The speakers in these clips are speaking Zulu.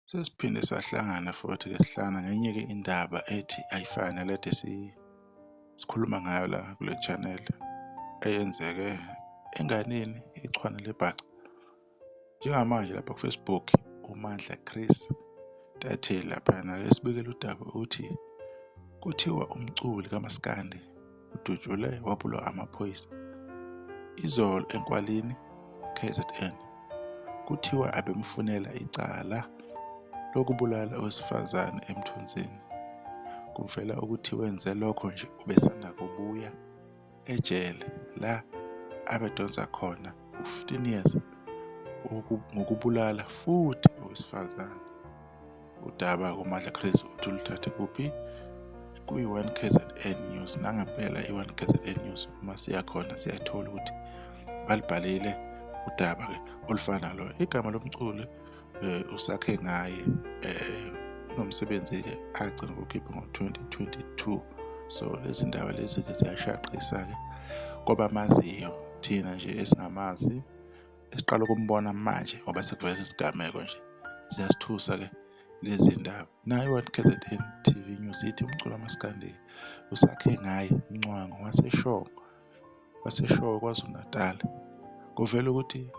Sesiphinde sahlangana futhi-ke sihlangana ngenye-ke indaba ethi ayifani nalede sikhuluma ngayo la kule channel, eyenzeke enganeni ichwane lebhaca. Njengamanje lapha ku-Facebook, uMandla Chris Tatheli laphana esibikela udaba ukuthi kuthiwa umculi kaMaskandi udutshulwe wabulawa amaphoyisa. Izolo eNkwalini, KZN, kuthiwa abemfunela icala lokubulala owesifazane emthunzini. Kuvela ukuthi wenze lokho nje ubesanda kubuya ejele la abedonsa khona u-15 years ngokubulala futhi owesifazane. Udaba kuMandla Chris uthi uluthathe kuphi? Kwi-1 KZN News. Nangempela i-1 KZN News uma siyakhona siyathola ukuthi balibhalile udaba-ke olufana nalo. Igama lomculi uSakhe Ngaye, unomsebenzi-ke agcina ukukhipha ngo-2022. So lezi ndaba lezi-ke ziyashaqisa-ke kwabamaziyo, thina nje esingamazi esiqala ukumbona manje ngoba sekuvele isigameko nje ziyasithusa-ke lezi ndaba. Nayo i-1 KZN TV News ithi umculi kaMaskandi uSakhe Ngaye Mncwango waseshowe KwaZulu-Natal kuvela ukuthi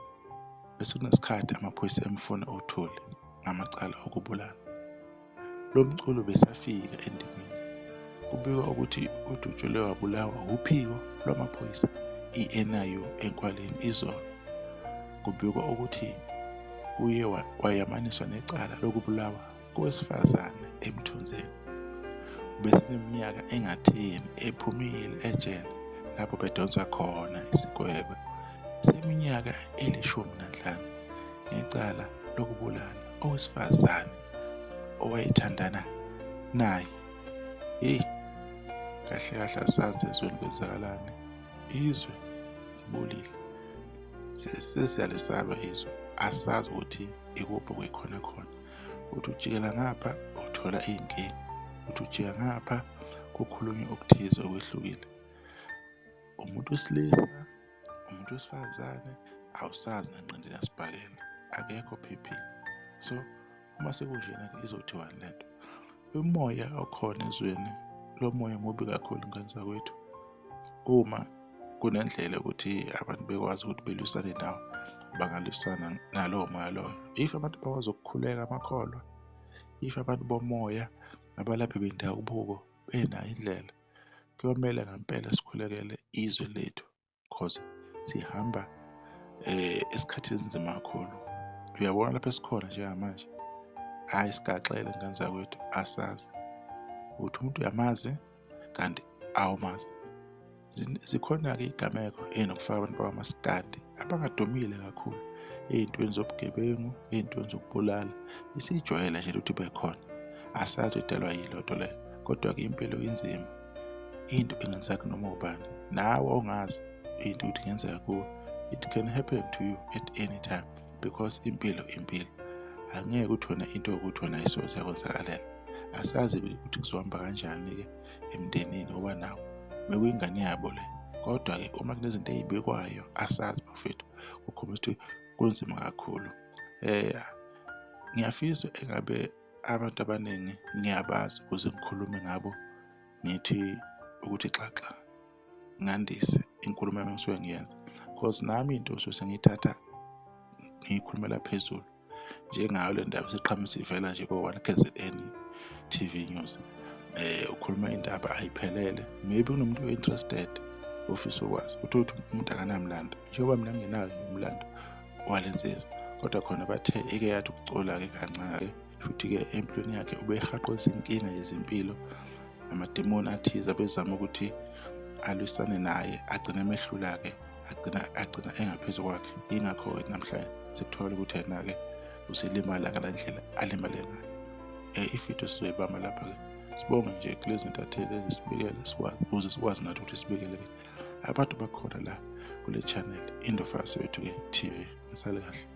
besekunesikhathi amaphoyisa emfuna uthuli ngamacala okubulala. Lo mculi besafika endimeni. Kubikwa ukuthi udutshulwe wabulawa uphiko lwamaphoyisa i-NIU eNkwalini izolo. Kubikwa ukuthi uye wayamaniswa necala lokubulawa kowesifazane emthunzini. Ubeseneminyaka engatheni ephumile ejele lapho bedonsa khona isigwebo seminyaka eli-15 ngecala lokubulala owesifazane owayethandana naye. Kahle kahle asazi ezweni kwenzakalani, izwe libulile, sesiyalisaba izwe, asazi ukuthi ikuphi okuyikhona khona. Uthi ujikela ngapha uthola iy'nkinga, uthi ujika ngapha kukhulunywa okuthize okwehlukile. Umuntu wesilisa, umuntu wesifazane, awusazi nanqindi nasibhakela, akekho ophephile. So uma sekunjena-ke izothiwani lento? Umoya okhona ezweni, lo moya mubi kakhulu ngani zakwethu. Uma kunendlela ukuthi abantu bekwazi ukuthi belwisane nawo, bangalwisana nalowo moya loyo. If abantu bakwazi ukukhuleka amakholwa, if abantu bomoya nabalaphi bendabuko benayo indlela, kuyomele ngempela sikhulekele izwe lethu cause sihamba esikhathini esinzima kakhulu. Uyabona lapho esikhona njengamanje, hhayi sigaxele ngane zakwethu, asazi ukuthi umuntu uyamazi kanti awumazi. Zikhona-ke iy'gameko ey'nokufaka abantu bakwaMaskandi abangadumile kakhulu ey'ntweni zobugebengu, ey'ntweni zokubulala. Isiyijwayele nje ukuthi ibe khona, asazi idalwa yini lento leyo. Kodwa-ke impilo inzima, into ingenzeka noma ubani, nawe ongazi into ukuthi ingenzeka kuwe. It can happen to you at any time because impilo. Angeke uthi wena into yokuthi wena ayisoze yakwenzakalela. Asazi ukuthi kuzohamba kanjani-ke emndenini oba nawo bekuyingane yabo le. Kodwa-ke uma kunezinto ey'bekwayo, asazi bafethu, kukhombisa ukuthi kunzima kakhulu. Ngiyafisa engabe abantu abaningi ngiyabazi ukuze ngikhulume ngabo ngithi ukuthi xaxa ngandise inkulumo yami engisuke ngiyenza, cause nami into usuke sengiyithatha ngiyikhulumela phezulu njengayo le ndaba siqhamusa ivela nje ko-1 KZN TV News. Ukhuluma indaba ayiphelele, maybe unomuntu o-interested ofisa ukwazi ukuthi umuntu akanamlando, njengoba mina ngingenayo umlando walensizwa. Kodwa khona bathe ike yathi ukucula-ke kancane-ke futhi-ke empilweni yakhe ubehaqwe izinkinga zempilo, amadimoni athize abezama ukuthi alwisane naye, agcine emehlula-ke, agcina engaphezu kwakhe. Yingakho-ke namhlanje sikuthola ukuthi yena-ke uselimala ngale ndlela alimale ngayo. Ifido sizoyibamba lapha-ke, sibonge nje kulezi ntatheli ezisibikele, sikwazi ukuze sikwazi nathi ukuthi sibikele-ke abantu bakhona la kule channel Indofasi Yethu-ke TV. Nisale kahle.